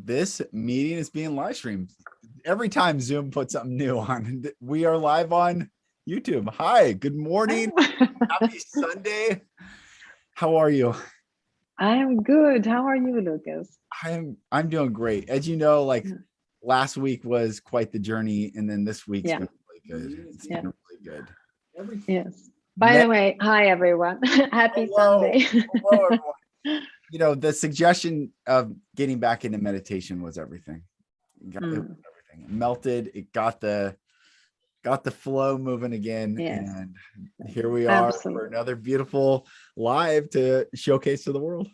This meeting is being live streamed. Every time Zoom puts something new on, we are live on YouTube. Hi, good morning. Happy Sunday. How are you? I'm good. How are you, Lucas? I'm doing great. As you know, like last week was quite the journey, and then this week's Yeah. been really good. It's been really good. Yes. By the way, hi everyone. Happy Hello. Sunday. Hello, everyone. You know, the suggestion of getting back into meditation was everything. It was everything. It melted. It got the flow moving again. Yes. And here we are Absolutely. for another beautiful live to showcase to the world.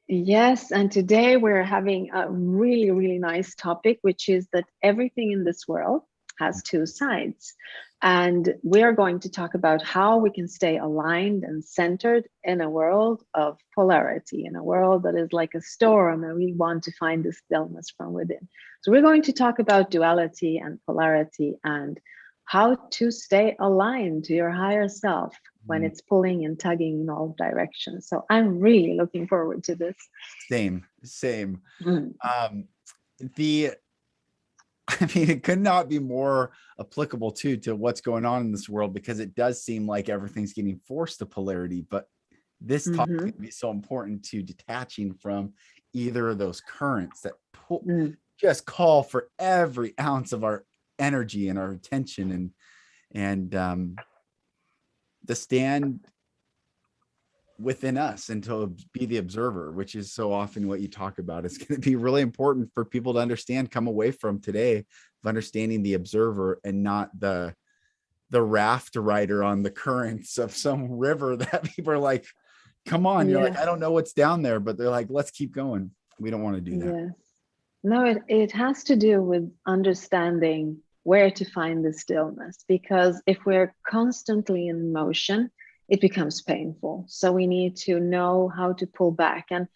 Yes, and today we're having a really, really nice topic, which is that everything in this world has two sides. And we are going to talk about how we can stay aligned and centered in a world of polarity, in a world that is like a storm, and we want to find the stillness from within. So we're going to talk about duality and polarity and how to stay aligned to your higher self when it's pulling and tugging in all directions. So I'm really looking forward to this. Same. I mean, it could not be more applicable to what's going on in this world, because it does seem like everything's getting forced to polarity. But this topic can be so important to detaching from either of those currents that just call for every ounce of our energy and our attention, and the stand within us and to be the observer, which is so often what you talk about. It's going to be really important for people to understand, come away from today of understanding the observer and not the raft rider on the currents of some river that people are like, come on. You're like, I don't know what's down there, but they're like, let's keep going. We don't want to do that. Yes. No, it has to do with understanding where to find the stillness, because if we're constantly in motion, it becomes painful. So we need to know how to pull back. And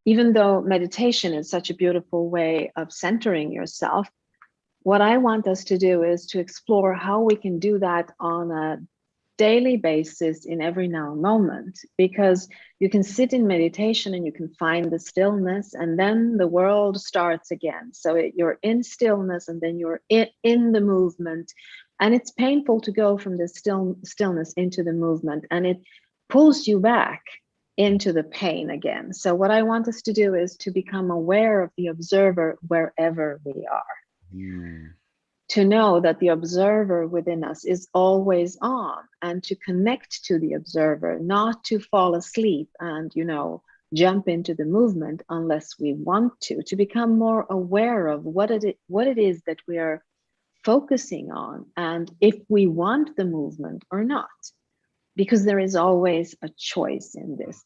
even though meditation is such a beautiful way of centering yourself, what I want us to do is to explore how we can do that on a daily basis in every now moment, because you can sit in meditation and you can find the stillness, and then the world starts again. So you're in stillness and then you're in the movement, and it's painful to go from the stillness into the movement, and it pulls you back into the pain again. So what I want us to do is to become aware of the observer wherever we are. To know that the observer within us is always on, and to connect to the observer, not to fall asleep and, jump into the movement unless we want to become more aware of what it is that we are focusing on, and if we want the movement or not, because there is always a choice in this.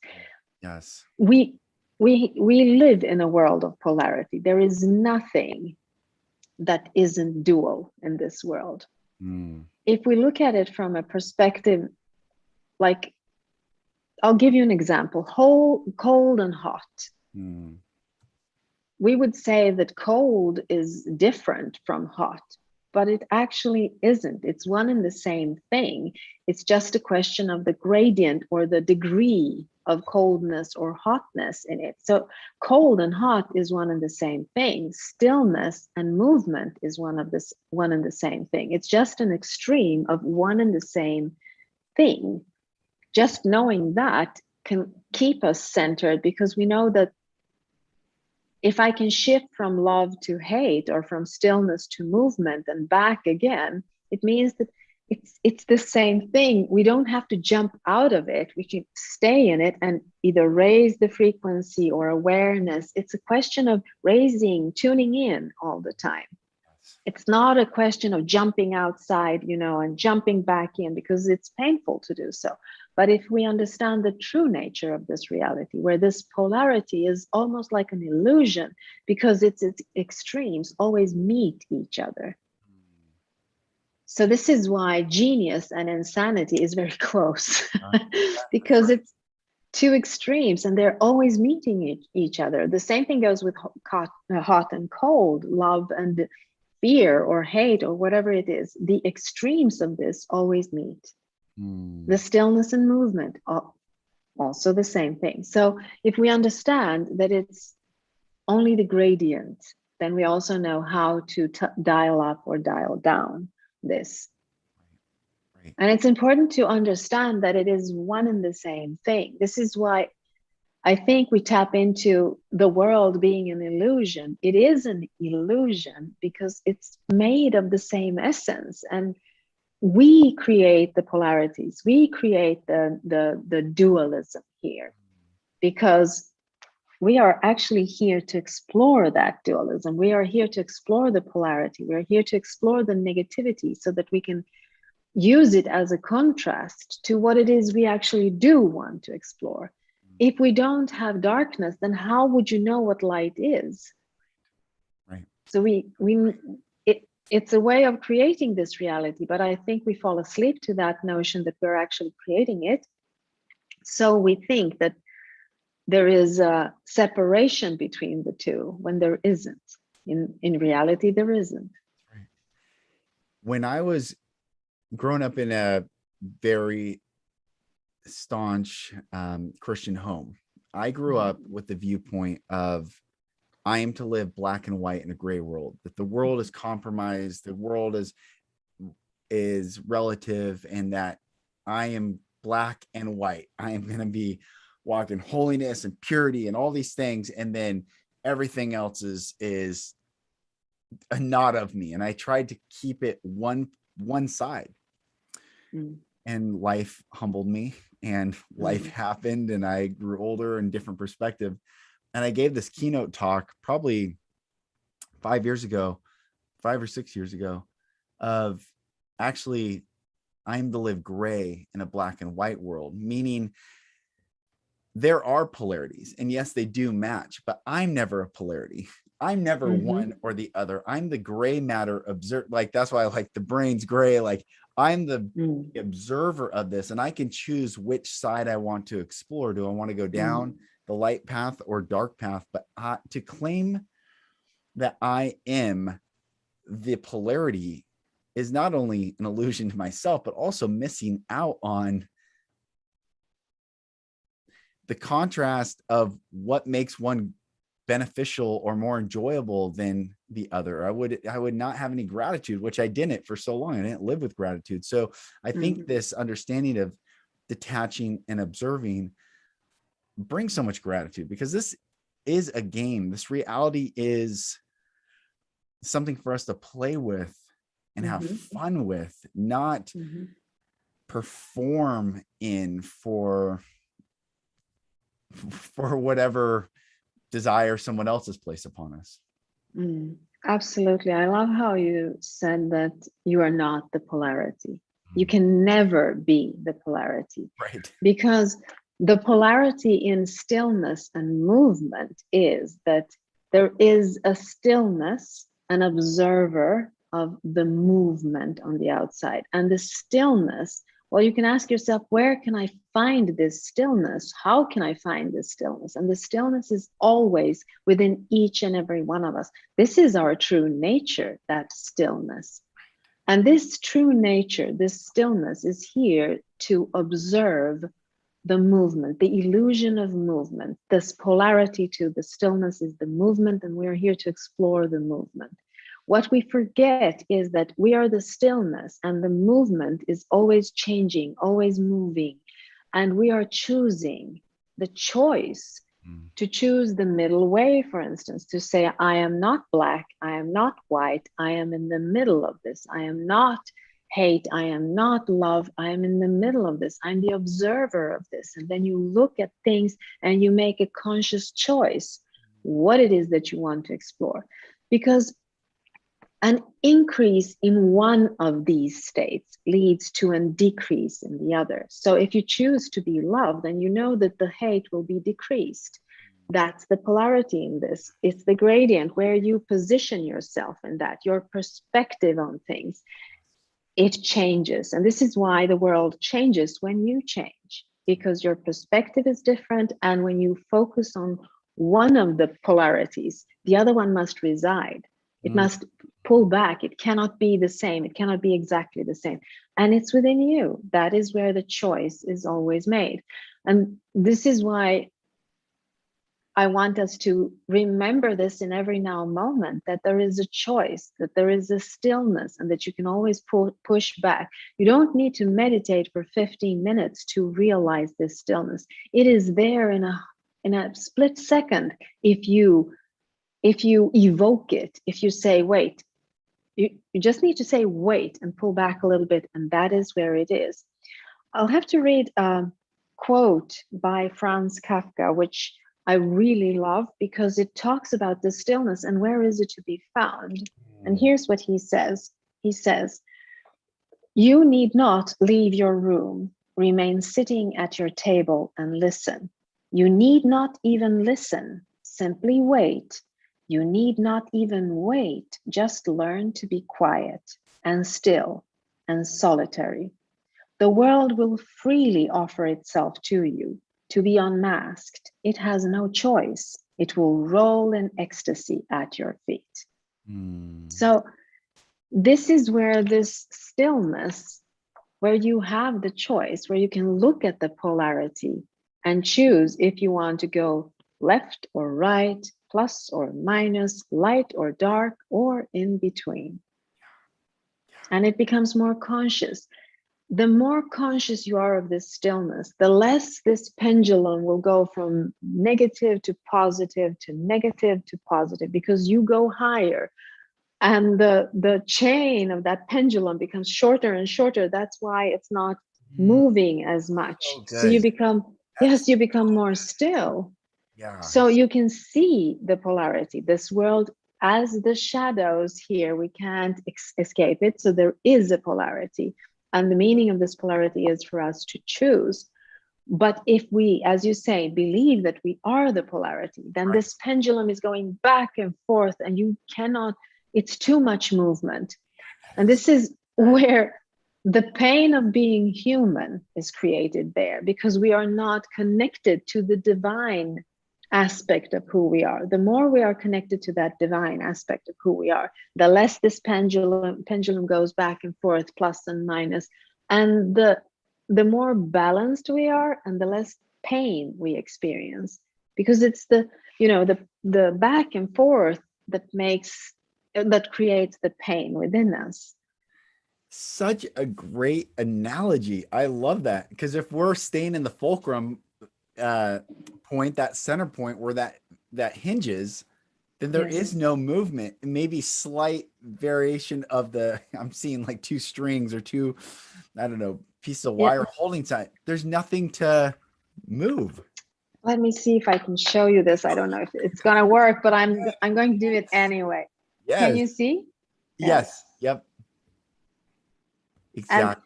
Yes. We live in a world of polarity. There is nothing that isn't dual in this world. If we look at it from a perspective, like, I'll give you an example, cold and hot. We would say that cold is different from hot, but it actually isn't. It's one and the same thing. It's just a question of the gradient or the degree of coldness or hotness in it. So cold and hot is one and the same thing. Stillness and movement is one and the same thing. It's just an extreme of one and the same thing. Just knowing that can keep us centered, because we know that if I can shift from love to hate, or from stillness to movement and back again, it means that it's the same thing. We don't have to jump out of it. We can stay in it and either raise the frequency or awareness. It's a question of raising, tuning in all the time. It's not a question of jumping outside, and jumping back in, because it's painful to do so. But if we understand the true nature of this reality, where this polarity is almost like an illusion, because its extremes always meet each other. So this is why genius and insanity is very close, because it's two extremes and they're always meeting each other. The same thing goes with hot and cold, love and fear or hate or whatever it is. The extremes of this always meet. The stillness and movement are also the same thing. So if we understand that it's only the gradient, then we also know how to dial up or dial down this. Right. And it's important to understand that it is one and the same thing. This is why I think we tap into the world being an illusion. It is an illusion because it's made of the same essence. And we create the polarities. We create the dualism here because we are actually here to explore that dualism. We are here to explore the polarity. We are here to explore the negativity so that we can use it as a contrast to what it is we actually do want to explore. If we don't have darkness, then how would you know what light is? Right. So it's a way of creating this reality, but I think we fall asleep to that notion that we're actually creating it. So we think that there is a separation between the two when there isn't. In reality, there isn't. Right. When I was growing up in a very staunch Christian home, I grew up with the viewpoint of I am to live black and white in a gray world, that the world is compromised, the world is relative, and that I am black and white. I am going to be walk in holiness and purity and all these things, and then everything else is a not of me. And I tried to keep it one side. And life humbled me, and life happened, and I grew older and different perspective. And I gave this keynote talk probably 5 or 6 years ago, of actually I'm to live gray in a black and white world, meaning there are polarities, and yes, they do match, but I'm never a polarity. I'm never one or the other. I'm the gray matter observer. Like, that's why I like the brain's gray. Like, I'm the observer of this, and I can choose which side I want to explore. Do I want to go down the light path or dark path? But to claim that I am the polarity is not only an illusion to myself, but also missing out on the contrast of what makes one beneficial or more enjoyable than the other. I would not have any gratitude, which I didn't for so long. I didn't live with gratitude. So I think this understanding of detaching and observing brings so much gratitude, because this is a game. This reality is something for us to play with and have fun with, not perform in for whatever desire someone else has placed upon us. Absolutely. I love how you said that you are not the polarity. You can never be the polarity. Right. Because the polarity in stillness and movement is that there is a stillness, an observer of the movement on the outside. And the stillness, well, you can ask yourself, where can I find this stillness? How can I find this stillness? And the stillness is always within each and every one of us. This is our true nature, that stillness. And this true nature, this stillness, is here to observe the movement, the illusion of movement. This polarity to the stillness is the movement, and we're here to explore the movement. What we forget is that we are the stillness, and the movement is always changing, always moving. And we are choosing the choice to choose the middle way, for instance, to say, I am not black, I am not white, I am in the middle of this. I am not hate, I am not love, I am in the middle of this. I'm the observer of this. And then you look at things and you make a conscious choice what it is that you want to explore. Because an increase in one of these states leads to a decrease in the other. So if you choose to be love, then you know that the hate will be decreased. That's the polarity in this. It's the gradient where you position yourself in that, your perspective on things. It changes. And this is why the world changes when you change, because your perspective is different. And when you focus on one of the polarities, the other one must reside. It must pull back. It cannot be the same. It cannot be exactly the same. And it's within you. That is where the choice is always made. And this is why I want us to remember this in every now moment, that there is a choice, that there is a stillness, and that you can always push back. You don't need to meditate for 15 minutes to realize this stillness. It is there in a split second. If you evoke it, if you say, wait, you just need to say, wait, and pull back a little bit, and that is where it is. I'll have to read a quote by Franz Kafka, which I really love, because it talks about the stillness and where is it to be found. And here's what he says. He says, "You need not leave your room. Remain sitting at your table and listen. You need not even listen. Simply wait. You need not even wait. Just learn to be quiet and still and solitary. The world will freely offer itself to you, to be unmasked. It has no choice. It will roll in ecstasy at your feet." So this is where this stillness, where you have the choice, where you can look at the polarity and choose if you want to go left or right, plus or minus, light or dark, or in between. And it becomes more conscious. The more conscious you are of this stillness, the less this pendulum will go from negative to positive to negative to positive, because you go higher and the chain of that pendulum becomes shorter and shorter. That's why it's not moving as much. So you become, yes, you become more still. Yeah. So you can see the polarity. This world, as the shadows here, we can't escape it. So there is a polarity. And the meaning of this polarity is for us to choose. But if we, as you say, believe that we are the polarity, then this pendulum is going back and forth, and you cannot, it's too much movement. And this is where the pain of being human is created there, because we are not connected to the divine aspect of who we are. The more we are connected to that divine aspect of who we are, the less this pendulum goes back and forth, plus and minus, and the more balanced we are, and the less pain we experience, because it's the back and forth that creates the pain within us. Such a great analogy. I love that, because if we're staying in the fulcrum point, that center point where that hinges, then there is no movement. Maybe slight variation of the, I'm seeing like two strings or two, I don't know, pieces of wire holding tight. There's nothing to move. Let me see if I can show you this. I don't know if it's gonna work, but I'm going to do it anyway. Yes. Can you see? Yes. Yep. Exactly.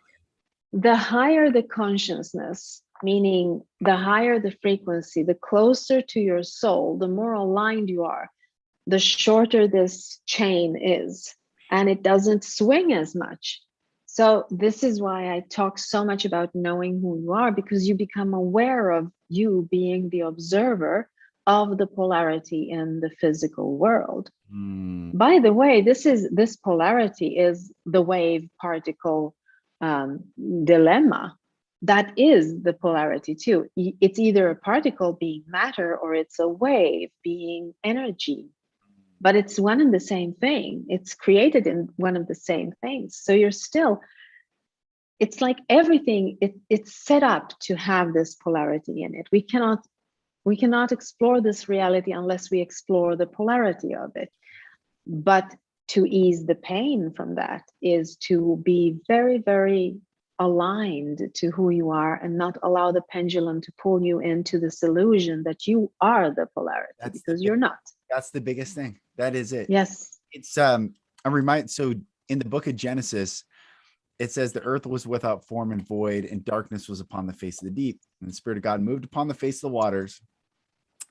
And the higher the consciousness, meaning the higher the frequency, the closer to your soul, the more aligned you are, the shorter this chain is, and it doesn't swing as much. So this is why I talk so much about knowing who you are, because you become aware of you being the observer of the polarity in the physical world. By the way, this polarity is the wave particle dilemma. That is the polarity too. It's either a particle being matter, or it's a wave being energy, but it's one and the same thing. It's created in one of the same things. So you're still, it's like everything, it's set up to have this polarity in it. We cannot explore this reality unless we explore the polarity of it. But to ease the pain from that is to be very, very aligned to who you are, and not allow the pendulum to pull you into this illusion that you are the polarity, because you're not. That's the biggest thing. That is it. Yes. It's I'm reminded. So in the book of Genesis, it says the earth was without form and void, and darkness was upon the face of the deep, and the Spirit of God moved upon the face of the waters.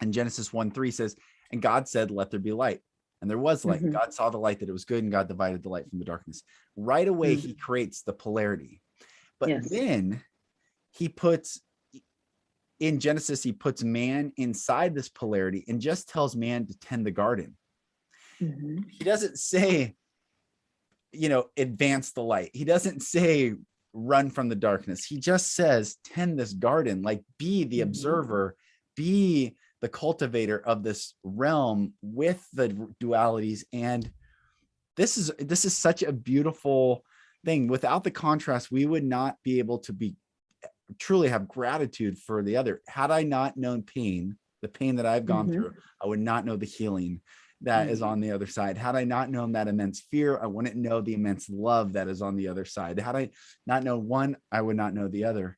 And Genesis 1:3 says, and God said, let there be light. And there was light. God saw the light, that it was good, and God divided the light from the darkness. Right away, he creates the polarity. But then he puts, in Genesis, he puts man inside this polarity and just tells man to tend the garden. He doesn't say, advance the light. He doesn't say run from the darkness. He just says, tend this garden, like be the observer, be the cultivator of this realm with the dualities. And this is such a beautiful thing. Without the contrast, we would not be able to be truly have gratitude for the other. Had I not known pain, the pain that I've gone through, I would not know the healing that is on the other side. Had I not known that immense fear, I wouldn't know the immense love that is on the other side. Had I not known one, I would not know the other.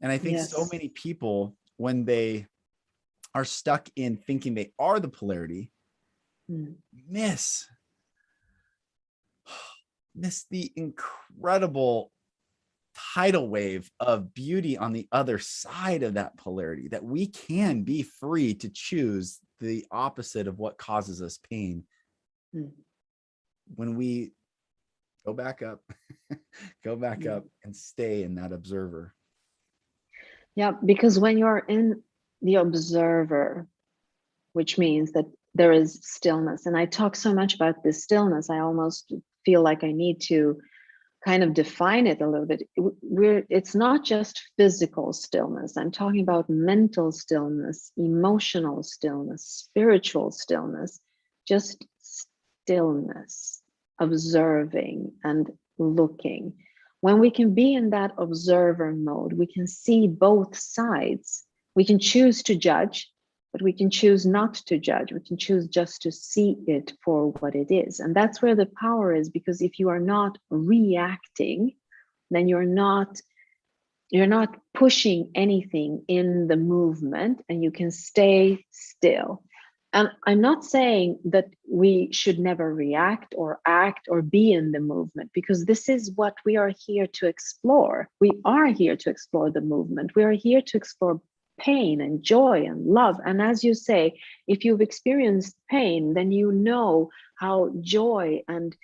And I think so many people, when they are stuck in thinking they are the polarity, miss the incredible tidal wave of beauty on the other side of that polarity, that we can be free to choose the opposite of what causes us pain. When we go back up, and stay in that observer. Yeah, because when you're in the observer, which means that there is stillness, and I talk so much about this stillness, I almost feel like I need to kind of define it a little bit. It's not just physical stillness. I'm talking about mental stillness, emotional stillness, spiritual stillness, just stillness, observing and looking. When we can be in that observer mode, we can see both sides. We can choose to judge, but we can choose not to judge. We can choose just to see it for what it is. And that's where the power is, because if you are not reacting, then you're not pushing anything in the movement, and you can stay still. And I'm not saying that we should never react or act or be in the movement, because this is what we are here to explore. We are here to explore the movement. We are here to explore pain and joy and love. And as you say, if you've experienced pain, then you know how joy and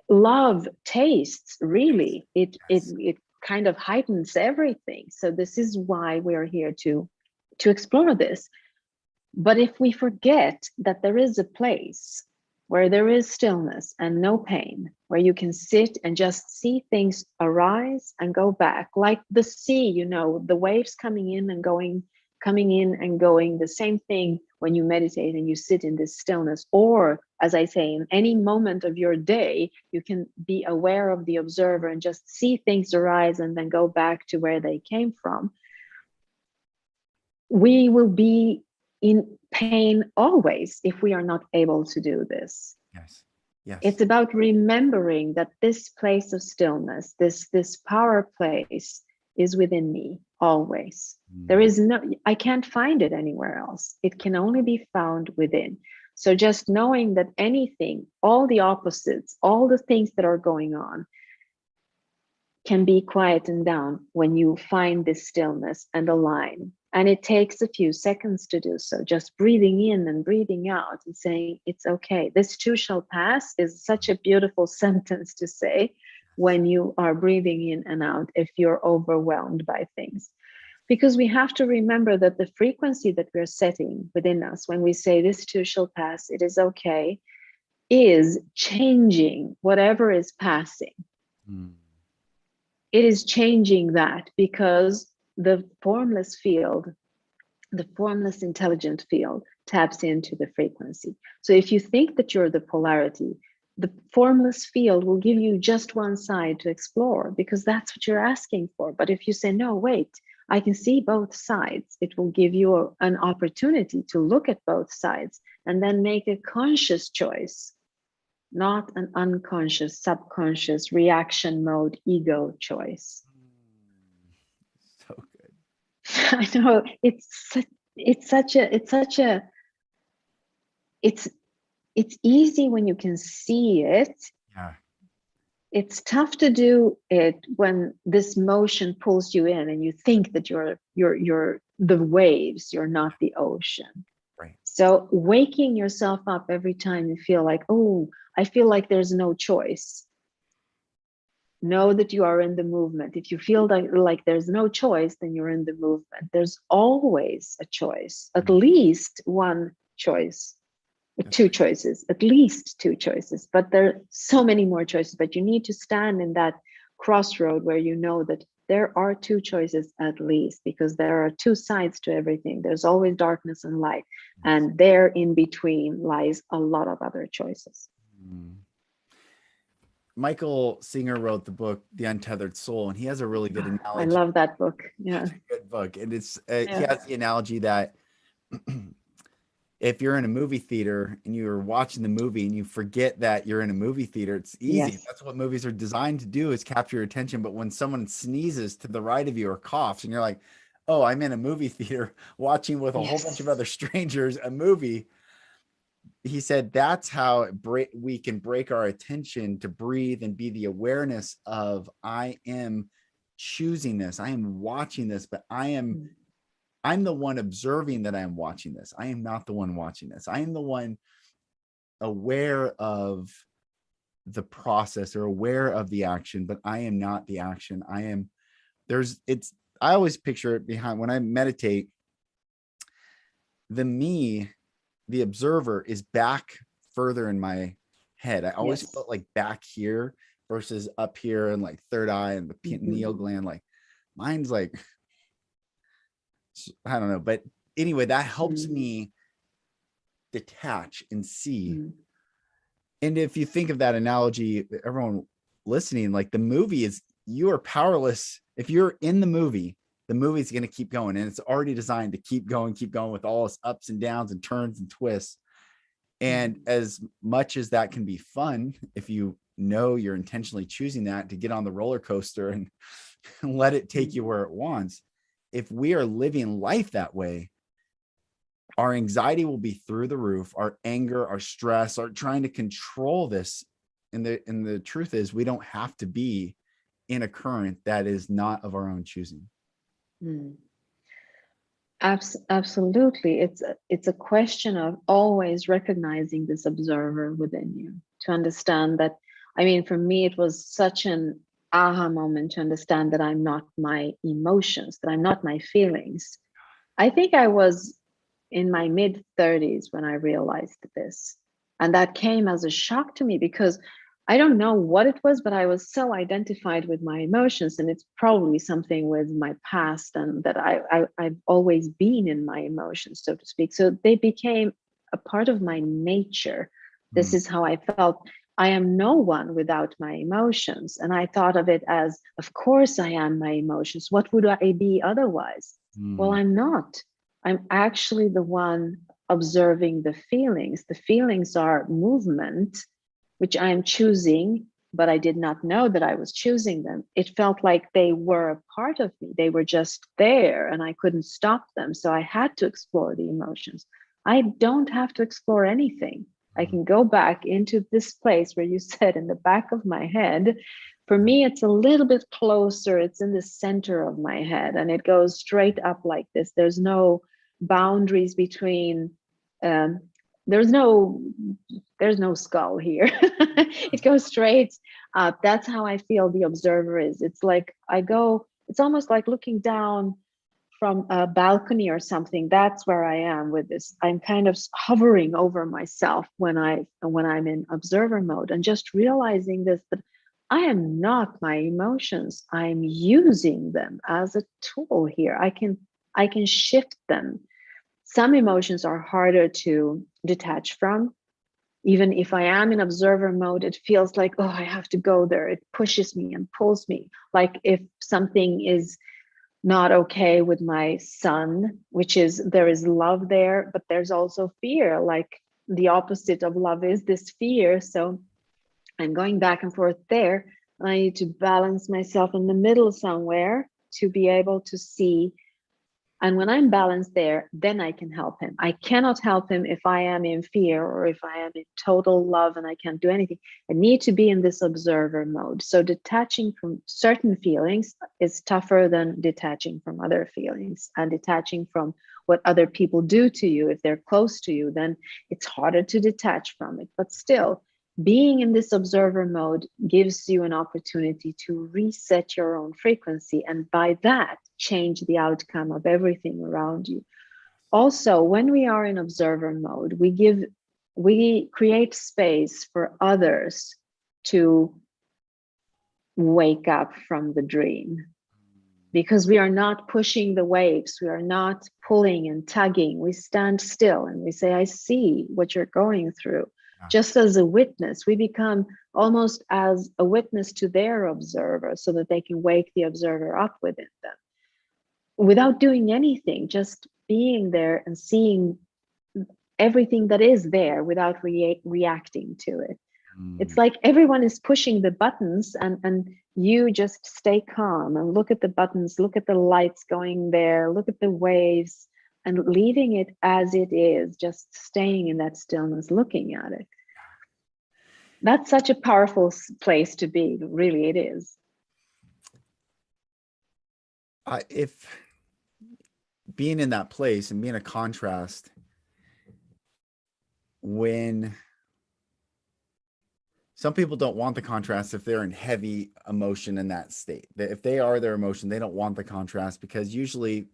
love tastes. Really, it kind of heightens everything. So this is why we are here to explore this. But if we forget that there is a place where there is stillness and no pain, where you can sit and just see things arise and go back, like the sea, the waves coming in and going, the same thing when you meditate and you sit in this stillness. Or, as I say, in any moment of your day, you can be aware of the observer and just see things arise and then go back to where they came from. We will be in pain always if we are not able to do this. Yes. It's about remembering that this place of stillness, this power place, is within me always. There is I can't find it anywhere else. It can only be found within. So just knowing that anything, all the opposites, all the things that are going on, can be quietened down when you find this stillness and align. And it takes a few seconds to do so. Just breathing in and breathing out and saying, it's okay. This too shall pass is such a beautiful sentence to say when you are breathing in and out, if you're overwhelmed by things. Because we have to remember that the frequency that we're setting within us, when we say this too shall pass, it is okay, is changing whatever is passing. It is changing that, because the formless field, the formless intelligent field, taps into the frequency. So if you think that you're the polarity, the formless field will give you just one side to explore, because that's what you're asking for. But if you say, no, wait, I can see both sides, it will give you an opportunity to look at both sides and then make a conscious choice, not an unconscious, subconscious, reaction mode, ego choice. So good. I know it's easy when you can see it. Yeah. It's tough to do it when this motion pulls you in and you think that you're the waves, you're not the ocean. Right. So waking yourself up every time you feel like, oh, I feel like there's no choice. Know that you are in the movement. If you feel like there's no choice, then you're in the movement. There's always a choice, at least one choice, two choices, at least two choices. But there are so many more choices. But you need to stand in that crossroad where you know that there are two choices at least, because there are two sides to everything. There's always darkness and light, and there in between lies a lot of other choices. Michael Singer wrote the book The Untethered Soul, and he has a really good analogy. I love that book. Yeah, it's a good book, and it's he has the analogy that if you're in a movie theater and you're watching the movie and you forget that you're in a movie theater, it's easy. Yes. That's what movies are designed to do, is capture your attention. But when someone sneezes to the right of you or coughs and you're like, oh, I'm in a movie theater watching with a whole bunch of other strangers a movie, he said that's how we can break our attention to breathe and be the awareness of, I am choosing this, I am watching this, but I'm the one observing that I am watching this. I am not the one watching this. I am the one aware of the process or aware of the action, but I am not the action. I always picture it behind when I meditate, the observer is back further in my head. I always felt like back here versus up here and like third eye and the pineal gland. Like mine's like, I don't know. But anyway, that helps me detach and see. And if you think of that analogy, everyone listening, like the movie is, you are powerless. If you're in the movie's going to keep going, and it's already designed to keep going with all its ups and downs and turns and twists. And as much as that can be fun, if you know you're intentionally choosing that to get on the roller coaster and let it take you where it wants, if we are living life that way, our anxiety will be through the roof, our anger, our stress, our trying to control this. And the truth is, we don't have to be in a current that is not of our own choosing. Absolutely. It's a question of always recognizing this observer within you, to understand that, I mean, for me, it was such an aha moment to understand that I'm not my emotions, that I'm not my feelings. I think I was in my mid-30s when I realized this. And that came as a shock to me, because I don't know what it was, but I was so identified with my emotions, and it's probably something with my past, and that I've always been in my emotions, so to speak. So they became a part of my nature. This is how I felt. I am no one without my emotions. And I thought of it as, of course I am my emotions. What would I be otherwise? Well, I'm not. I'm actually the one observing the feelings. The feelings are movement, which I'm choosing, but I did not know that I was choosing them. It felt like they were a part of me. They were just there and I couldn't stop them. So I had to explore the emotions. I don't have to explore anything. I can go back into this place where you said in the back of my head. For me, it's a little bit closer. It's in the center of my head and it goes straight up like this. There's no boundaries between, there's no skull here. It goes straight up. That's how I feel the observer is. It's like it's almost like looking down from a balcony or something. That's where I am with this. I'm kind of hovering over myself when I'm in observer mode, and just realizing this, that I am not my emotions. I'm using them as a tool here. I can shift them. Some emotions are harder to detach from. Even if I am in observer mode, it feels like, oh, I have to go there. It pushes me and pulls me. Like if something is not okay with my son, which is, there is love there, but there's also fear. Like the opposite of love is this fear. So I'm going back and forth there. I need to balance myself in the middle somewhere to be able to see. And when I'm balanced there, then I can help him. I cannot help him if I am in fear or if I am in total love and I can't do anything. I need to be in this observer mode. So detaching from certain feelings is tougher than detaching from other feelings, and detaching from what other people do to you. If they're close to you, then it's harder to detach from it. But still, being in this observer mode gives you an opportunity to reset your own frequency, and by that, change the outcome of everything around you. Also, when we are in observer mode, we create space for others to wake up from the dream. because we are not pushing the waves, we are not pulling and tugging. We stand still and we say, I see what you're going through. Yeah. Just as a witness, we become almost as a witness to their observer, so that they can wake the observer up within them without doing anything, just being there and seeing everything that is there without reacting to it. It's like everyone is pushing the buttons, and you just stay calm and look at the buttons, look at the lights going there, look at the waves, and leaving it as it is, just staying in that stillness, looking at it. That's such a powerful place to be. Really, it is. If being in that place and being a contrast, when some people don't want the contrast if they're in heavy emotion in that state, if they are their emotion, they don't want the contrast, because usually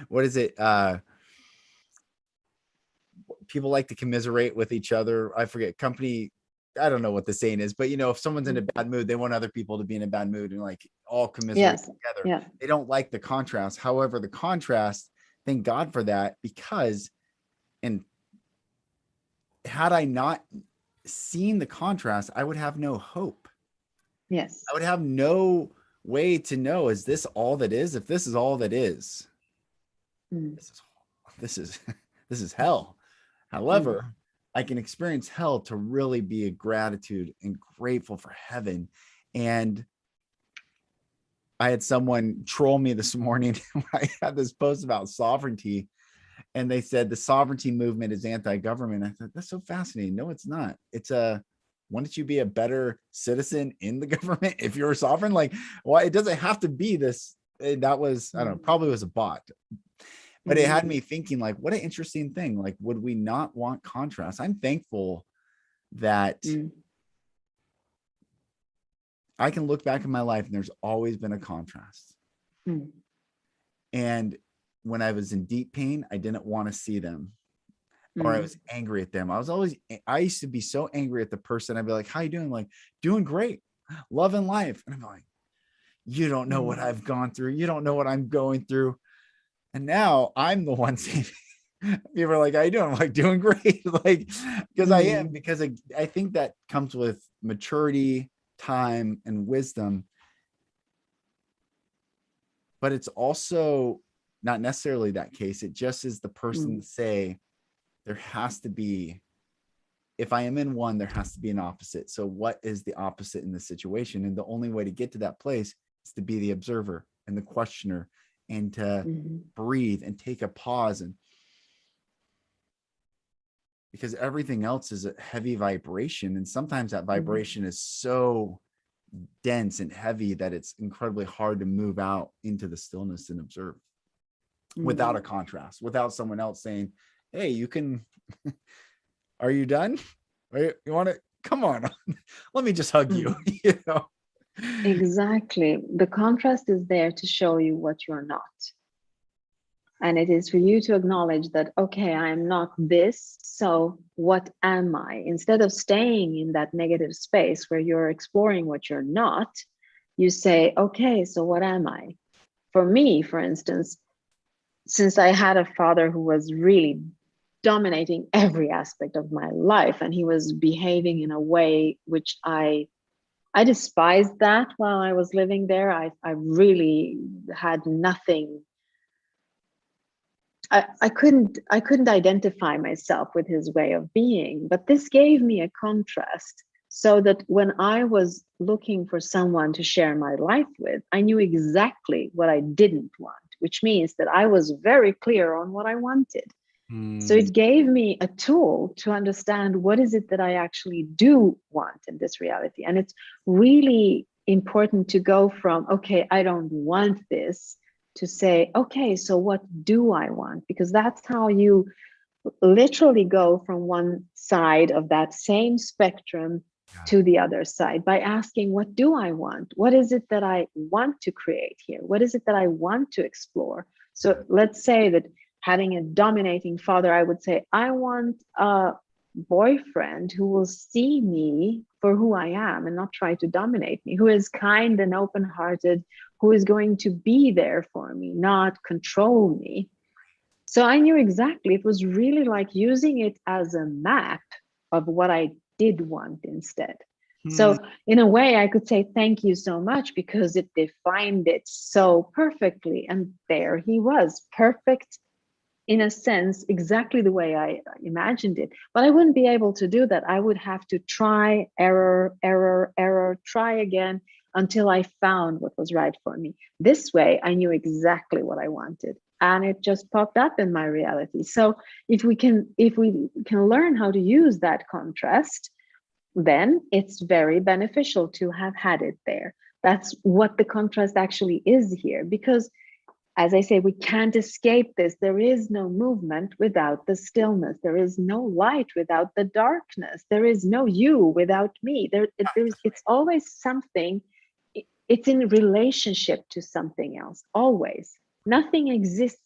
what is it, people like to commiserate with each other. I forget, I don't know what the saying is, but if someone's in a bad mood, they want other people to be in a bad mood and like all commiserate together. Yeah. They don't like the contrast. However, the contrast, thank God for that, because, and had I not seen the contrast, I would have no hope. Yes. I would have no way to know, is this all that is? If this is all that is, this is hell. However, I can experience hell to really be a gratitude and grateful for heaven. And I had someone troll me this morning when I had this post about sovereignty, and they said the sovereignty movement is anti-government. I thought, that's so fascinating. No, it's not. It's wouldn't you be a better citizen in the government if you're a sovereign? Like, well, it doesn't have to be this. That was, I don't know, probably was a bot. But it had me thinking, like, what an interesting thing. Like, would we not want contrast? I'm thankful that I can look back in my life and there's always been a contrast. And when I was in deep pain, I didn't want to see them, or I was angry at them. I used to be so angry at the person. I'd be like, how you doing? Like, doing great, loving life. And I'm like, you don't know what I've gone through. You don't know what I'm going through. And now I'm the one saying, people are like, how you doing? I'm like, doing great. Like, because I am, because I think that comes with maturity, time, and wisdom. But it's also not necessarily that case. It just is the person to say, there has to be, if I am in one, there has to be an opposite. So what is the opposite in this situation? And the only way to get to that place is to be the observer and the questioner, and to breathe and take a pause. And because everything else is a heavy vibration, and sometimes that vibration is so dense and heavy that it's incredibly hard to move out into the stillness and observe without a contrast, without someone else saying, hey, you can, are you done? You want to, come on, let me just hug you, Exactly. The contrast is there to show you what you're not. And it is for you to acknowledge that, okay, I am not this, so what am I? Instead of staying in that negative space where you're exploring what you're not, you say, okay, so what am I? For me, for instance, since I had a father who was really dominating every aspect of my life, and he was behaving in a way which I despised that while I was living there. I really had nothing. I couldn't identify myself with his way of being, but this gave me a contrast, so that when I was looking for someone to share my life with, I knew exactly what I didn't want, which means that I was very clear on what I wanted. So it gave me a tool to understand what is it that I actually do want in this reality. And it's really important to go from, okay, I don't want this, to say, okay, so what do I want? Because that's how you literally go from one side of that same spectrum to the other side, by asking, what do I want? What is it that I want to create here? What is it that I want to explore? So let's say that having a dominating father, I would say, I want a boyfriend who will see me for who I am and not try to dominate me, who is kind and open-hearted, who is going to be there for me, not control me. So I knew exactly, it was really like using it as a map of what I did want instead. So in a way, I could say thank you so much because it defined it so perfectly. And there he was, perfect in a sense, exactly the way I imagined it. But I wouldn't be able to do that. I would have to try, error, error, error, try again until I found what was right for me. This way, I knew exactly what I wanted. And it just popped up in my reality. So if we can learn how to use that contrast, then it's very beneficial to have had it there. That's what the contrast actually is here. Because as I say, we can't escape this. There is no movement without the stillness. There is no light without the darkness. There is no you without me. It's always something. It's in relationship to something else. Always, nothing exists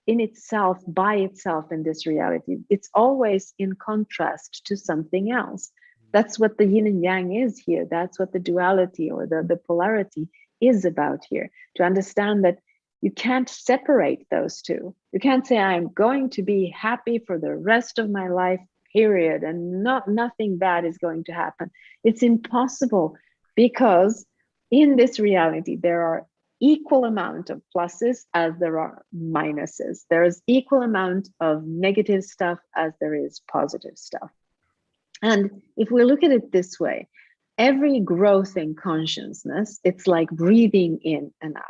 in itself by itself in this reality. It's always in contrast to something else. That's what the yin and yang is here. That's what the duality or the polarity is about here, to understand that you can't separate those two. You can't say, I'm going to be happy for the rest of my life, period, and nothing bad is going to happen. It's impossible, because in this reality, there are equal amount of pluses as there are minuses. There is equal amount of negative stuff as there is positive stuff. And if we look at it this way, every growth in consciousness, it's like breathing in and out.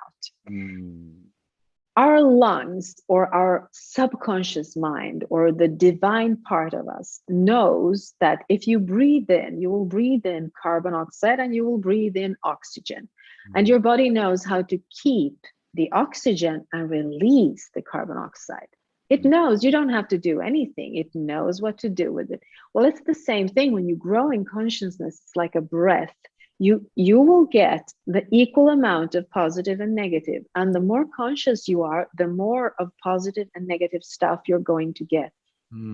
Our lungs or our subconscious mind or the divine part of us knows that if you breathe in, you will breathe in carbon dioxide and you will breathe in oxygen. And your body knows how to keep the oxygen and release the carbon dioxide. It knows, you don't have to do anything. It knows what to do with it. Well, it's the same thing when you grow in consciousness. It's like a breath. You will get the equal amount of positive and negative. And the more conscious you are, the more of positive and negative stuff you're going to get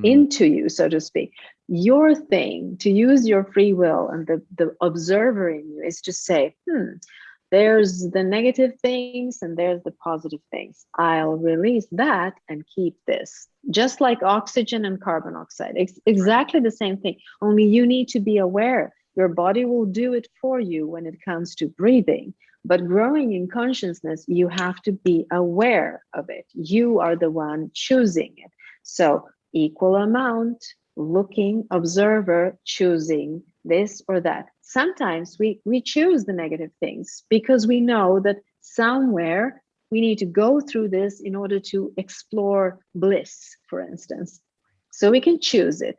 into you, so to speak. Your thing to use your free will and the observer in you is to say, there's the negative things and there's the positive things. I'll release that and keep this. Just like oxygen and carbon dioxide. It's exactly the same thing. Only you need to be aware. Your body will do it for you when it comes to breathing. But growing in consciousness, you have to be aware of it. You are the one choosing it. So equal amount, looking, observer, choosing this or that. Sometimes we choose the negative things because we know that somewhere we need to go through this in order to explore bliss, for instance. So we can choose it.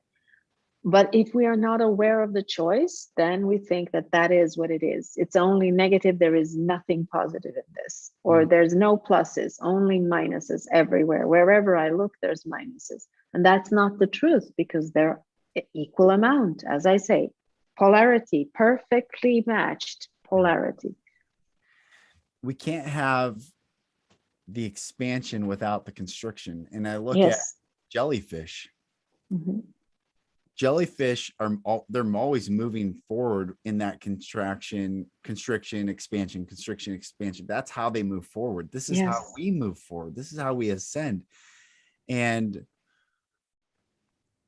But if we are not aware of the choice, then we think that that is what it is. It's only negative. There is nothing positive in this, or there's no pluses, only minuses everywhere. Wherever I look, there's minuses. And that's not the truth, because they're equal amount, as I say. Polarity, perfectly matched polarity. We can't have the expansion without the constriction. And I look at jellyfish. Jellyfish they're always moving forward in that constriction, expansion, constriction, expansion. That's how they move forward. This is how we move forward. This is how we ascend. And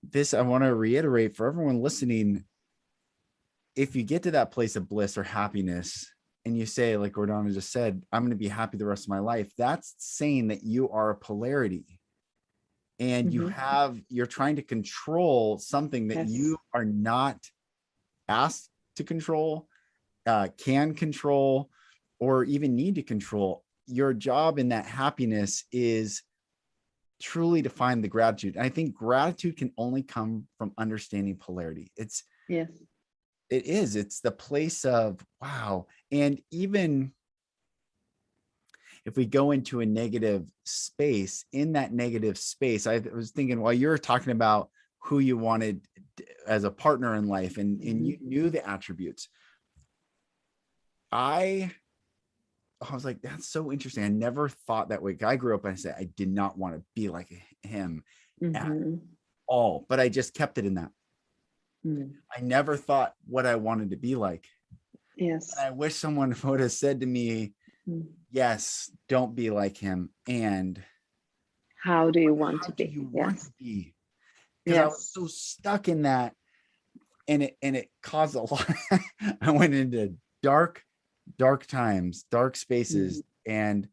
this, I want to reiterate for everyone listening, if you get to that place of bliss or happiness and you say, like Gordana just said, I'm going to be happy the rest of my life, that's saying that you are a polarity. And you're trying to control something that you are not asked to control, can control, or even need to control. Your job in that happiness is truly to find the gratitude. And I think gratitude can only come from understanding polarity. It's the place of wow. And even if we go into a negative space, in that negative space, I was thinking while you were talking about who you wanted as a partner in life and you knew the attributes, I was like, that's so interesting. I never thought that way. I grew up and I said, I did not want to be like him at all, but I just kept it in that. I never thought what I wanted to be like. Yes. And I wish someone would have said to me, yes, don't be like him. And How do you want how to do be? you want to Yes. be? Because I was Yes. so stuck in that. And it caused a lot. I went into dark times, dark spaces. And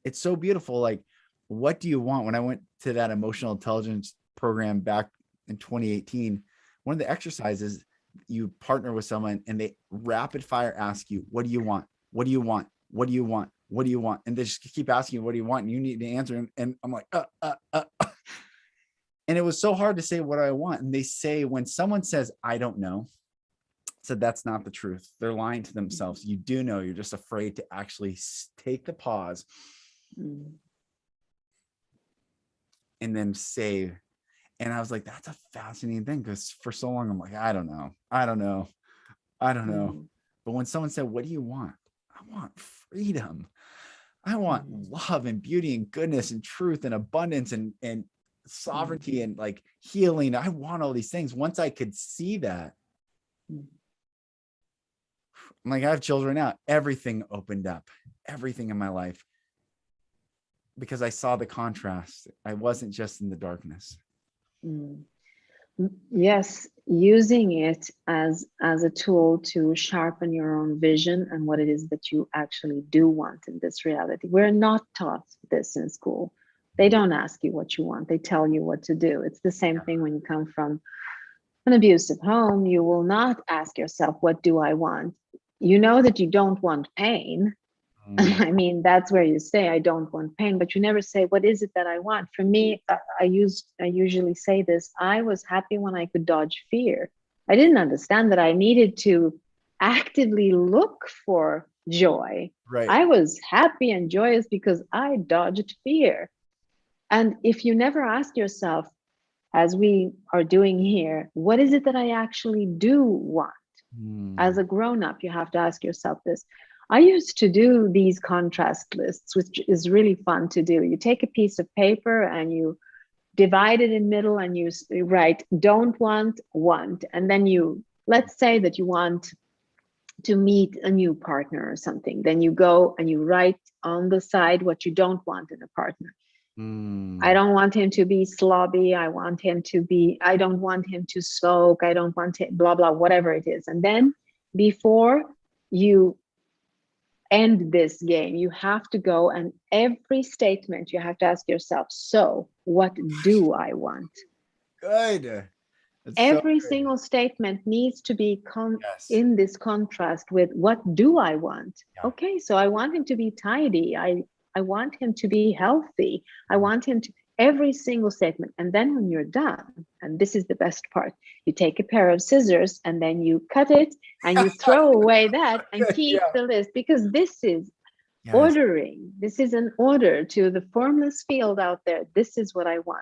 it's so beautiful. Like, what do you want? When I went to that emotional intelligence program back in 2018, one of the exercises, you partner with someone and they rapid fire ask you, what do you want? What do you want? What do you want? What do you want? And they just keep asking you, what do you want? And you need to answer. And I'm like, And it was so hard to say what I want. And they say, when someone says, I don't know, said that's not the truth. They're lying to themselves. You do know, you're just afraid to actually take the pause and then say. And I was like, that's a fascinating thing, because for so long I'm like, I don't know. But when someone said, what do you want? I want freedom. I want love and beauty and goodness and truth and abundance and sovereignty and like healing. I want all these things. Once I could see that, I'm like, I have children now. Everything opened up, everything in my life, because I saw the contrast. I wasn't just in the darkness. Yes, using it as a tool to sharpen your own vision and what it is that you actually do want in this reality. We're not taught this in school. They don't ask you what you want. They tell you what to do. It's the same thing when you come from an abusive home. You will not ask yourself, what do I want? You know that you don't want pain. I mean, that's where you say, I don't want pain, but you never say, what is it that I want? For me, I usually say this, I was happy when I could dodge fear. I didn't understand that I needed to actively look for joy. Right. I was happy and joyous because I dodged fear. And if you never ask yourself, as we are doing here, what is it that I actually do want? As a grown-up, you have to ask yourself this. I used to do these contrast lists, which is really fun to do. You take a piece of paper and you divide it in middle and you write don't want, want. And then let's say that you want to meet a new partner or something. Then you go and you write on the side what you don't want in a partner. I don't want him to be slobby. I don't want him to smoke. I don't want him, blah, blah, whatever it is. And then before you end this game, you have to go and every statement you have to ask yourself, so what do I want? Good. That's Every so good. single statement needs to be Yes. in this contrast with what do I want? Yeah. Okay, so I want him to be tidy. I want him to be healthy. I want him to, every single statement. And then when you're done, and this is the best part, you take a pair of scissors and then you cut it and you throw away that and keep the list, because this is ordering. This is an order to the formless field out there. This is what I want.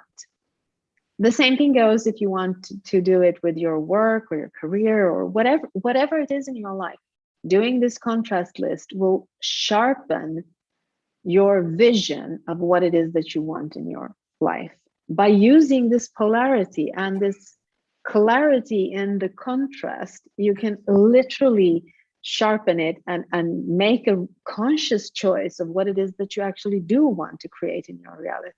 The same thing goes if you want to do it with your work or your career or whatever it is in your life. Doing this contrast list will sharpen your vision of what it is that you want in your life by using this polarity and this clarity in the contrast. You can literally sharpen it and make a conscious choice of what it is that you actually do want to create in your reality.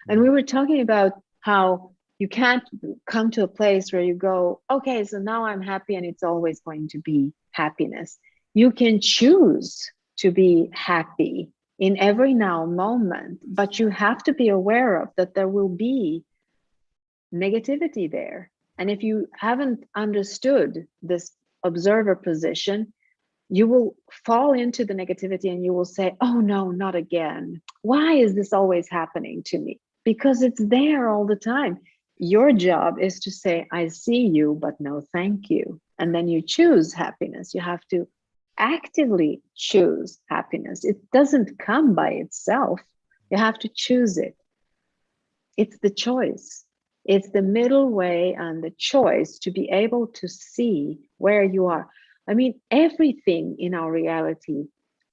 And we were talking about how you can't come to a place where you go, okay, so now I'm happy and it's always going to be happiness. You can choose to be happy in every now moment, but you have to be aware of that there will be negativity there. And if you haven't understood this observer position, you will fall into the negativity and you will say, oh no, not again. Why is this always happening to me? Because it's there all the time. Your job is to say, I see you, but no, thank you. And then you choose happiness. You have to actively choose happiness. It doesn't come by itself. You have to choose it. It's the choice. It's the middle way and the choice to be able to see where you are. I mean, everything in our reality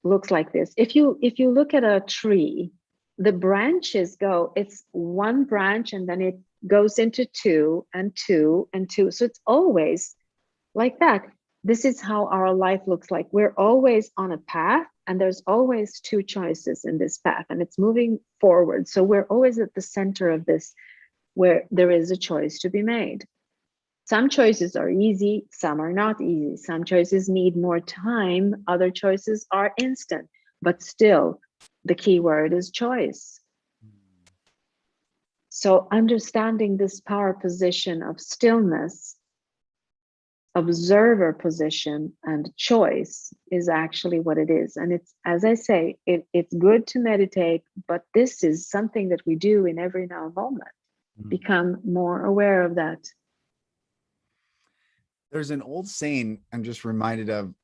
looks like this. If you look at a tree, the branches go, it's one branch and then it goes into two and two and two. So it's always like that. this is how our life looks like. We're always on a path, and there's always two choices in this path, and it's moving forward. So we're always at the center of this, where there is a choice to be made. Some choices are easy, some are not easy. Some choices need more time, other choices are instant. But still, the key word is choice. So understanding this power position of stillness, observer position, and choice is actually what it is. And it's, as I say, it's good to meditate, but this is something that we do in every now moment. Become more aware of that. There's an old saying I'm just reminded of.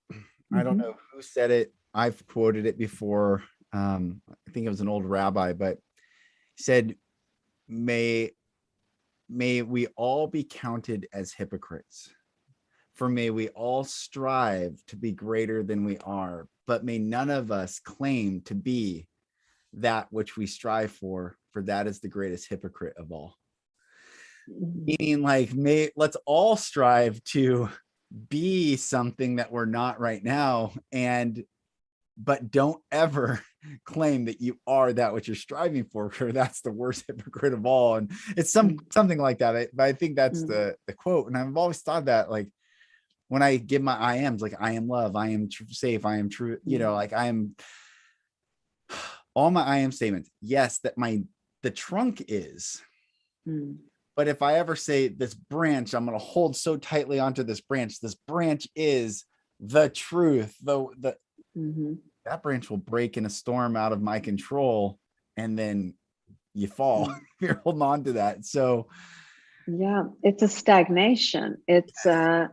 I don't know who said it. I've quoted it before. I think it was an old rabbi, but said, may we all be counted as hypocrites, for may we all strive to be greater than we are, but may none of us claim to be that which we strive for that is the greatest hypocrite of all. Meaning, like, let's all strive to be something that we're not right now, but don't ever claim that you are that which you're striving for, because that's the worst hypocrite of all. And it's something like that. But I think that's the quote. And I've always thought that, like, when I give my I ams, like, I am love, I am safe, I am true, like, I am all my I am statements. Yes, that the trunk is. But if I ever say this branch, I'm going to hold so tightly onto this branch is the truth, that branch will break in a storm out of my control, and then you fall. You're holding on to that. So yeah, it's a stagnation. It's kind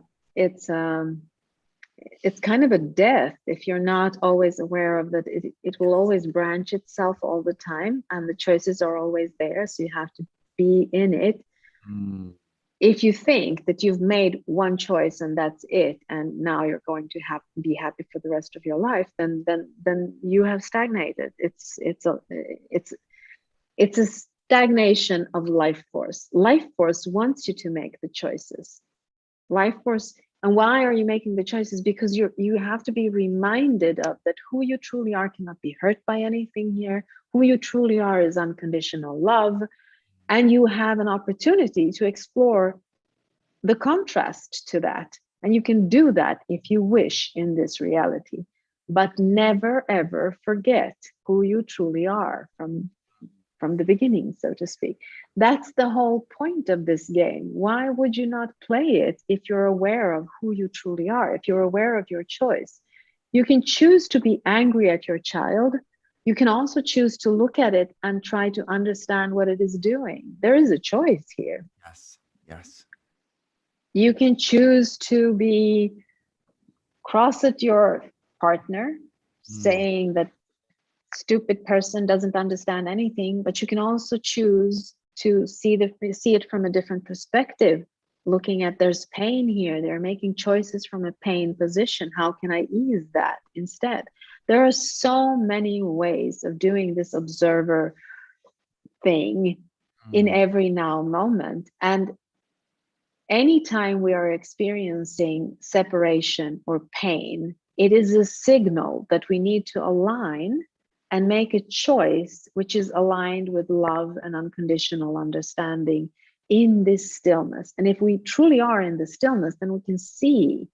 of a death if you're not always aware of that. It will always branch itself all the time, and the choices are always there, so you have to be in it. If you think that you've made one choice and that's it, and now you're going to be happy for the rest of your life, then you have stagnated. It's a stagnation of life force. Life force wants you to make the choices. Life force. And why are you making the choices? Because you have to be reminded of that who you truly are cannot be hurt by anything here. Who you truly are is unconditional love. And you have an opportunity to explore the contrast to that. And you can do that if you wish in this reality. But never, ever forget who you truly are from the beginning, so to speak. That's the whole point of this game. Why would you not play it if you're aware of who you truly are, if you're aware of your choice? You can choose to be angry at your child. You can also choose to look at it and try to understand what it is doing. There is a choice here. Yes. You can choose to be cross at your partner, saying that stupid person doesn't understand anything, but you can also choose to see it from a different perspective, looking at there's pain here. They're making choices from a pain position. How can I ease that instead? There are so many ways of doing this observer thing in every now moment. And anytime we are experiencing separation or pain, it is a signal that we need to align and make a choice which is aligned with love and unconditional understanding in this stillness. And if we truly are in the stillness, then we can see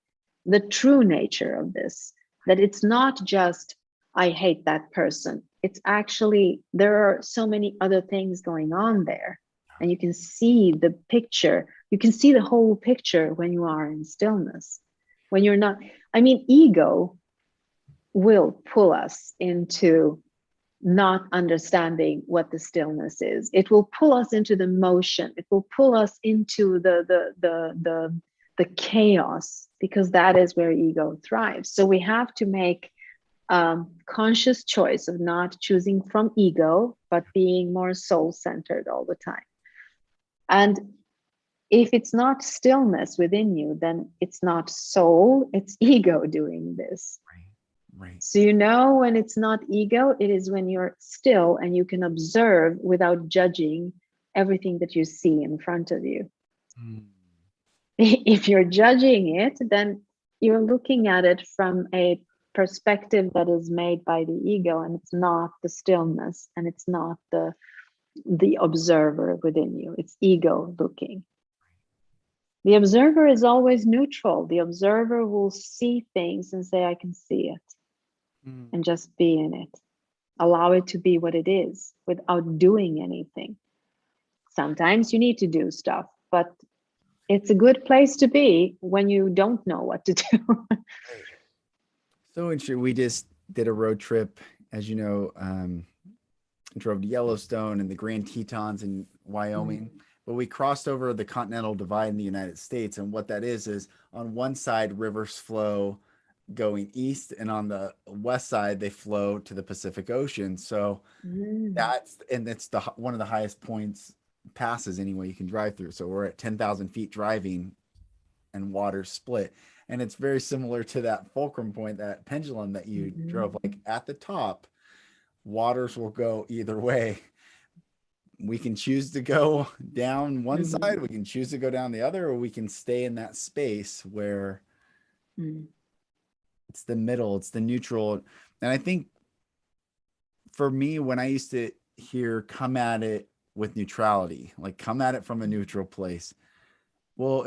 the true nature of this, that it's not just, I hate that person. It's actually, there are so many other things going on there. And you can see the picture. You can see the whole picture when you are in stillness. When you're not, ego will pull us into not understanding what the stillness is. It will pull us into the motion. It will pull us into the chaos, because that is where ego thrives. So we have to make conscious choice of not choosing from ego, but being more soul-centered all the time. And if it's not stillness within you, then it's not soul, it's ego doing this. Right. So when it's not ego, it is when you're still and you can observe without judging everything that you see in front of you. If you're judging it, then you're looking at it from a perspective that is made by the ego, and it's not the stillness, and it's not the observer within you. It's ego looking. The observer is always neutral. The observer will see things and say, I can see it, and just be in it. Allow it to be what it is without doing anything. Sometimes you need to do stuff, but it's a good place to be when you don't know what to do. So interesting. We just did a road trip, as you know, drove to Yellowstone and the Grand Tetons in Wyoming. But we crossed over the Continental Divide in the United States. And what that is on one side, rivers flow going east, and on the west side, they flow to the Pacific Ocean. So it's one of the highest points, passes anyway you can drive through. So we're at 10,000 feet driving, and water split. And it's very similar to that fulcrum point, that pendulum that you drove. Like at the top, waters will go either way. We can choose to go down one side, we can choose to go down the other, or we can stay in that space where it's the middle, it's the neutral. And I think for me, when I used to hear come at it with neutrality, like come at it from a neutral place. Well,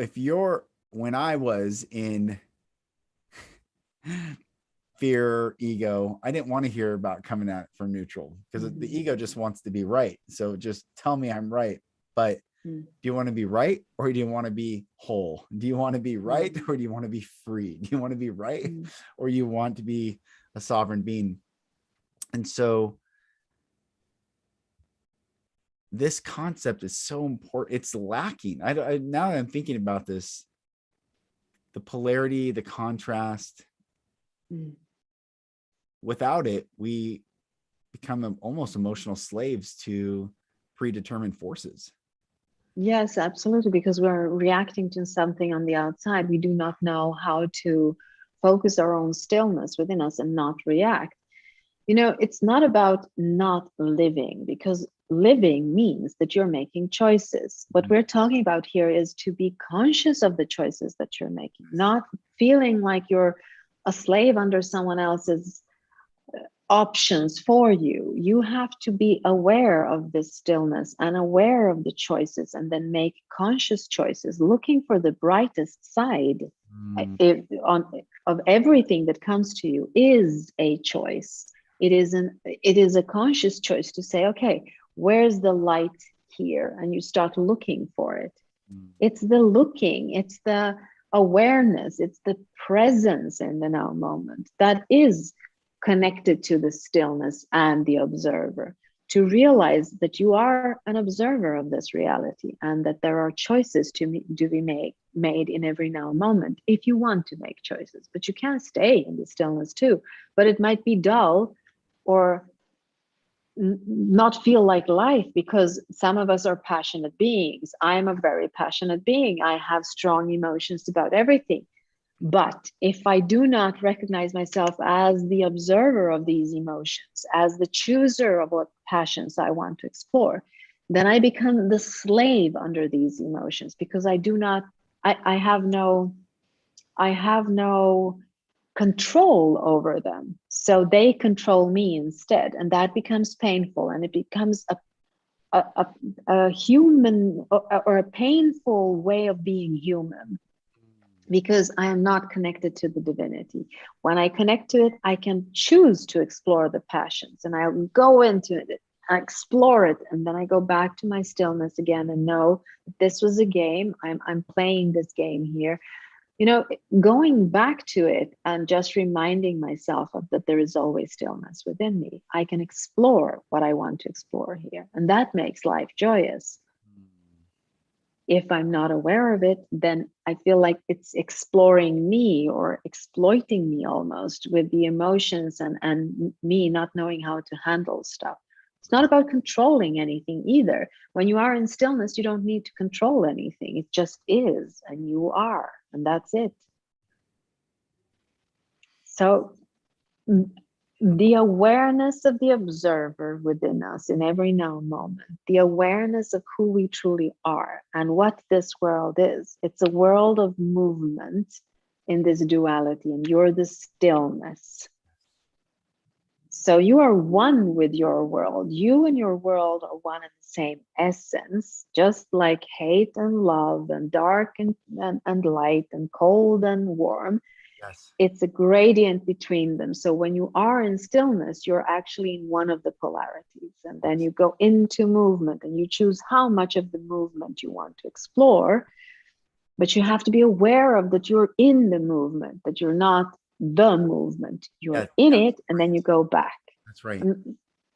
when I was in fear, ego, I didn't want to hear about coming at it from neutral, because the ego just wants to be right. So just tell me I'm right. But do you want to be right, or do you want to be whole? Do you want to be right, or do you want to be free? Do you want to be right, or you want to be a sovereign being? And so this concept is so important. It's lacking. Now that I'm thinking about this, the polarity, the contrast, without it, we become almost emotional slaves to predetermined forces. Yes, absolutely, because we're reacting to something on the outside. We do not know how to focus our own stillness within us and not react. You know, it's not about not living, because living means that you're making choices. What we're talking about here is to be conscious of the choices that you're making, not feeling like you're a slave under someone else's options for you. You have to be aware of this stillness and aware of the choices, and then make conscious choices, looking for the brightest side of everything that comes to you is a choice. It is a conscious choice to say, okay, where's the light here? And you start looking for it. It's the looking, it's the awareness, it's the presence in the now moment that is connected to the stillness and the observer, to realize that you are an observer of this reality, and that there are choices to be made in every now moment if you want to make choices. But you can stay in the stillness too, but it might be dull or not feel like life, because some of us are passionate beings. I'm a very passionate being. I have strong emotions about everything. But if I do not recognize myself as the observer of these emotions, as the chooser of what passions I want to explore, then I become the slave under these emotions, because I have no control over them. So they control me instead. And that becomes painful, and it becomes a human or a painful way of being human, because I am not connected to the divinity. When I connect to it, I can choose to explore the passions, and I'll go into it, I explore it, and then I go back to my stillness again and know this was a game. I'm playing this game here. You know, going back to it and just reminding myself of that there is always stillness within me. I can explore what I want to explore here, and that makes life joyous. If I'm not aware of it, then I feel like it's exploring me or exploiting me almost, with the emotions and me not knowing how to handle stuff. It's not about controlling anything either. When you are in stillness, you don't need to control anything. It just is, and you are, and that's it. So the awareness of the observer within us in every now moment, the awareness of who we truly are and what this world is. It's a world of movement. in this duality, and you're the stillness. So you are one with your world. You and your world are one and the same essence, just like hate and love and dark and light and cold and warm. Yes. It's a gradient between them. So when you are in stillness, you're actually in one of the polarities. And then you go into movement and you choose how much of the movement you want to explore. But you have to be aware of that you're in the movement, that you're not the movement. You're in it, and then you go back. That's right. And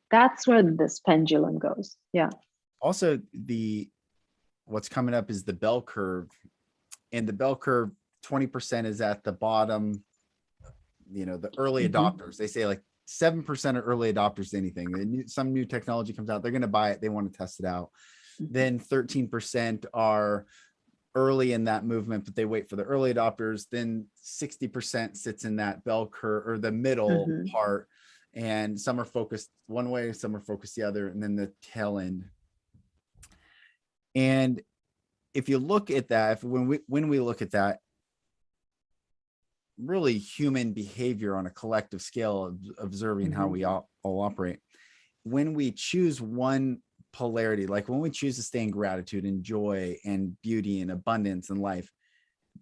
that's where this pendulum goes. Yeah. Also, what's coming up is the bell curve. And the bell curve, 20% is at the bottom, the early adopters. They say like 7% are early adopters to anything. Some new technology comes out, they're going to buy it, they want to test it out. Then 13% are early in that movement, but they wait for the early adopters. Then 60% sits in that bell curve or the middle part. And some are focused one way, some are focused the other, and then the tail end. And if you look at that, when we look at that, really human behavior on a collective scale, observing how we all operate, when we choose one polarity, like when we choose to stay in gratitude and joy and beauty and abundance in life,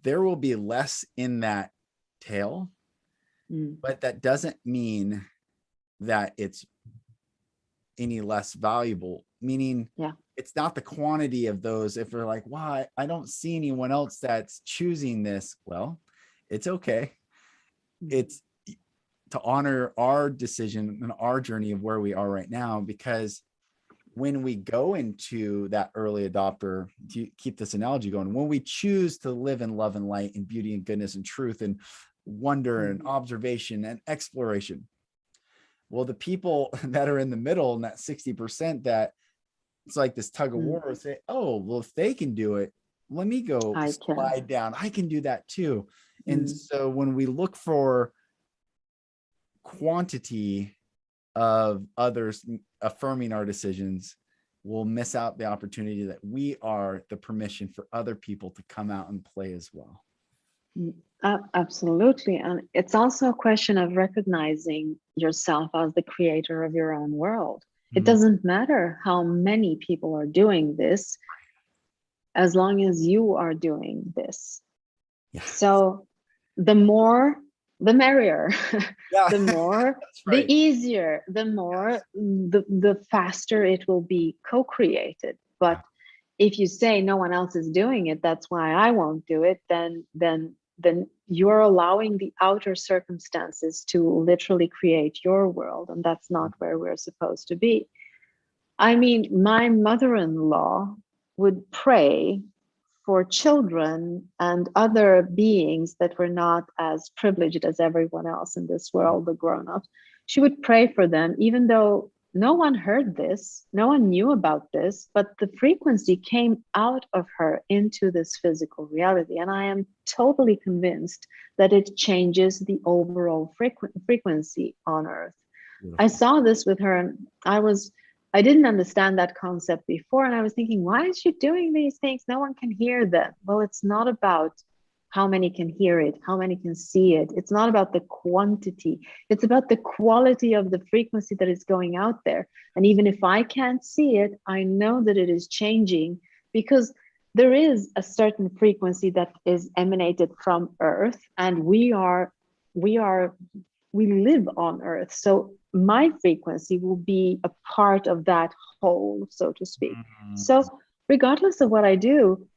there will be less in that tail, but that doesn't mean that it's any less valuable, meaning it's not the quantity of those. If we're like, wow, I don't see anyone else that's choosing this, well, it's okay. It's to honor our decision and our journey of where we are right now, because when we go into that early adopter, to keep this analogy going, when we choose to live in love and light and beauty and goodness and truth and wonder and observation and exploration, well, the people that are in the middle, and that 60% that it's like this tug of war, say, oh, well, if they can do it, let me go slide down. I can do that too. And so when we look for quantity of others affirming our decisions, we'll miss out the opportunity that we are the permission for other people to come out and play as well. Absolutely. And it's also a question of recognizing yourself as the creator of your own world. It doesn't matter how many people are doing this, as long as you are doing this. So the more, the merrier, the more, the easier, the more, the faster it will be co-created. But if you say no one else is doing it, that's why I won't do it, then you're allowing the outer circumstances to literally create your world. And that's not where we're supposed to be. I mean, my mother-in-law would pray for children and other beings that were not as privileged as everyone else in this world, the grown-ups. She would pray for them, even though no one heard this, no one knew about this, but the frequency came out of her into this physical reality. And I am totally convinced that it changes the overall frequency on Earth. I saw this with her, and I didn't understand that concept before. And I was thinking, why is she doing these things? No one can hear them. Well, it's not about how many can hear it, how many can see it. It's not about the quantity. It's about the quality of the frequency that is going out there. And even if I can't see it, I know that it is changing, because there is a certain frequency that is emanated from Earth, and we live on Earth. So my frequency will be a part of that whole, so to speak. So regardless of what I do,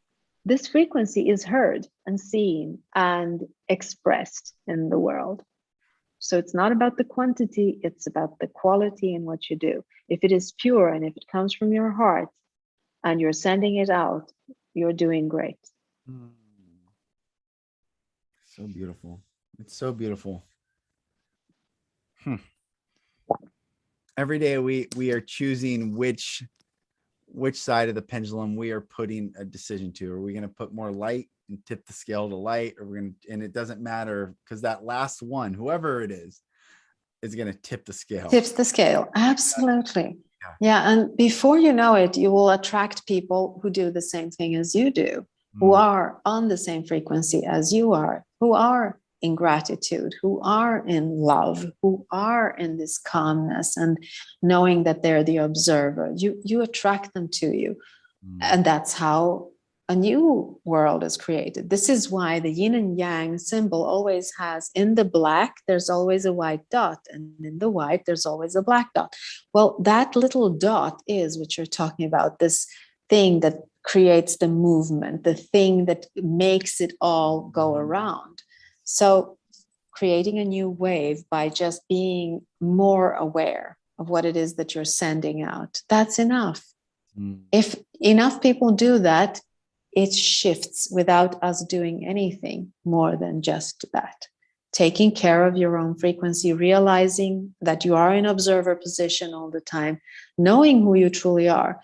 this frequency is heard and seen and expressed in the world. So it's not about the quantity, it's about the quality in what you do. If it is pure and if it comes from your heart and you're sending it out, you're doing great. So beautiful. It's so beautiful. Every day we are choosing which side of the pendulum we are putting a decision to. Are we going to put more light and tip the scale to light? Or we're going to, and it doesn't matter, because that last one, whoever it is going to tip the scale. Tips the scale. Absolutely. Yeah. And before you know it, you will attract people who do the same thing as you do. who are on the same frequency as you are, who are in gratitude, who are in love, who are in this calmness and knowing that they're the observer. You attract them to you. And that's how a new world is created. This is why the yin and yang symbol always has, in the black, there's always a white dot, and in the white, there's always a black dot. Well, that little dot is what you're talking about, this thing that creates the movement, the thing that makes it all go around. So creating a new wave by just being more aware of what it is that you're sending out, that's enough. If enough people do that, it shifts without us doing anything more than just that. Taking care of your own frequency, realizing that you are in observer position all the time, knowing who you truly are.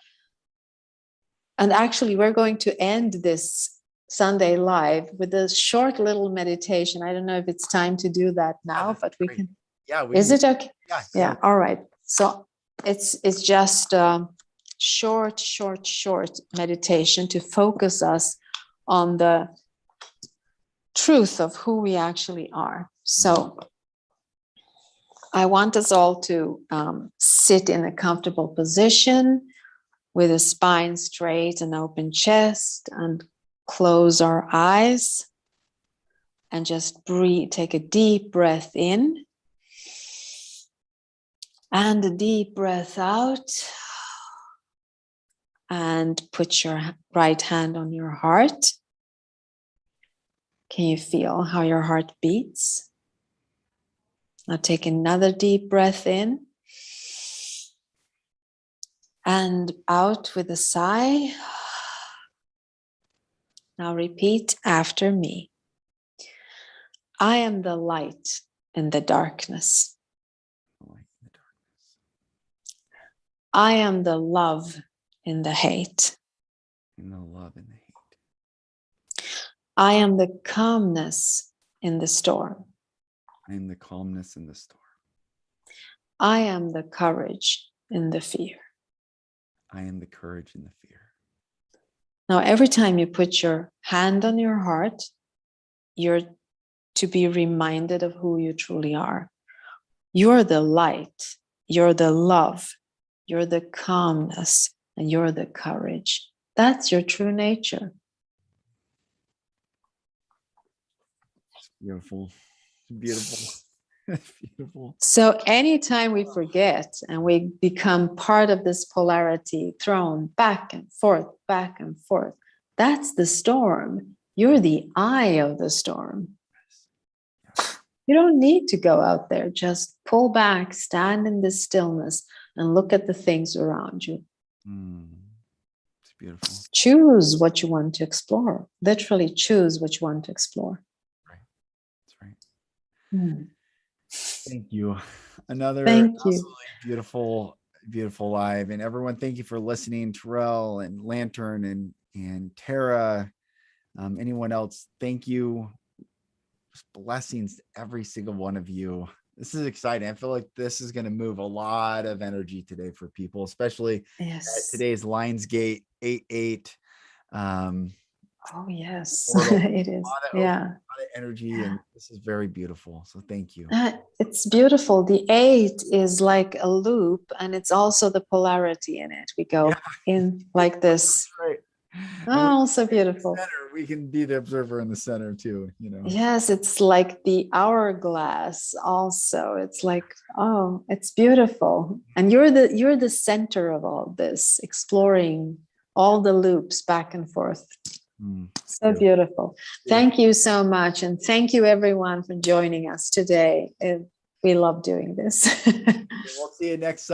And actually, we're going to end this Sunday live with a short little meditation. I don't know if it's time to do that now, but we can. Yeah. Is it okay? Yeah. All right. So it's just short meditation to focus us on the truth of who we actually are. So I want us all to sit in a comfortable position with a spine straight and open chest, and close our eyes and just breathe. Take a deep breath in and a deep breath out. And put your right hand on your heart. Can you feel how your heart beats? Now take another deep breath in and out with a sigh. Now repeat after me. I am the light in the darkness. I am the love in the hate. In the love and the hate. I am the calmness in the storm. I am the calmness in the storm. I am the courage in the fear. I am the courage in the fear. Now, every time you put your hand on your heart, you're to be reminded of who you truly are. You're the light. You're the love. You're the calmness. And you're the courage. That's your true nature. Beautiful. Beautiful. So anytime we forget and we become part of this polarity, thrown back and forth, that's the storm. You're the eye of the storm. You don't need to go out there. Just pull back, stand in the stillness, and look at the things around you. It's beautiful. Choose what you want to explore. Literally choose what you want to explore. Right. That's right. Thank you. Another absolutely beautiful live. And everyone, thank you for listening. Terrell and Lantern and Tara. Anyone else, thank you. Just blessings to every single one of you. This is exciting. I feel like this is going to move a lot of energy today for people, especially at today's Lionsgate 8/8. Oh yes, portal. it is. A lot of energy, and this is very beautiful. So thank you. It's beautiful. The 8 is like a loop, and it's also the polarity in it. We go in like this. Right. Oh, so beautiful. We can be the observer in the center too, Yes, it's like the hourglass also. It's like, oh, it's beautiful. And you're the center of all this, exploring all the loops back and forth. So beautiful. Thank you so much. And thank you everyone for joining us today. We love doing this. We'll see you next